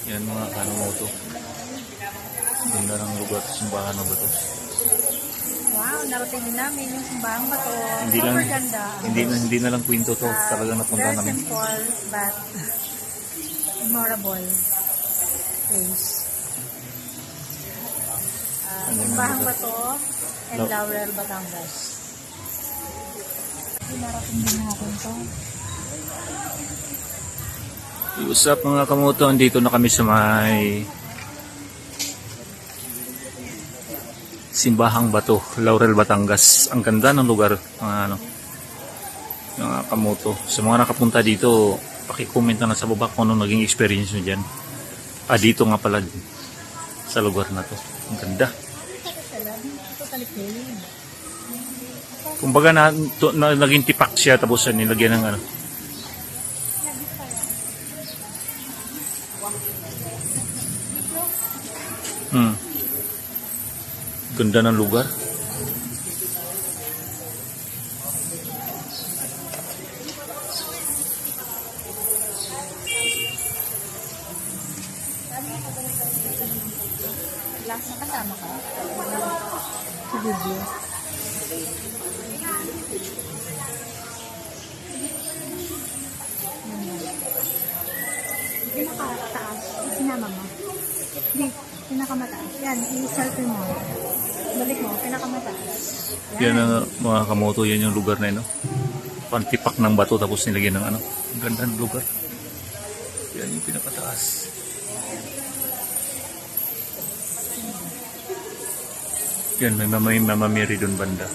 Yan mga Kanomoto. Ganda ng lugar, simbahan na ba ito? Wow, narating din namin yung simbahang bato. Hindi lang, Super ganda. hindi na lang kwento to. Talagang napunta Very namin. simple but memorable place. Simbahang bato and Laurel, Batangas. Narating din natin to. What's up mga kamoto? Andito na kami sa may Simbahang Bato, Laurel, Batangas. Ang ganda ng lugar, mga kamoto. Sa mga nakapunta dito, paki-comment na sa baba kung ano naging experience nyo dyan. Dito nga pala sa lugar na to. Ang ganda. Kumbaga naging tipak siya tapos nilagyan ng ano. Ganda ng lugar. Last na kasama ka? Sa video. Pinakataas. Sinama mo. Hindi. Pinakamataas. Yan. I-selfie mo. Balik mo. Pinakamataas. Yan ang mga kamoto. Yan yung lugar na yun. No? Pantipak ng bato tapos nilagyan ng ano. Ang ganda ng lugar. Yan yung pinakataas. Yan. May mamamiri doon banda.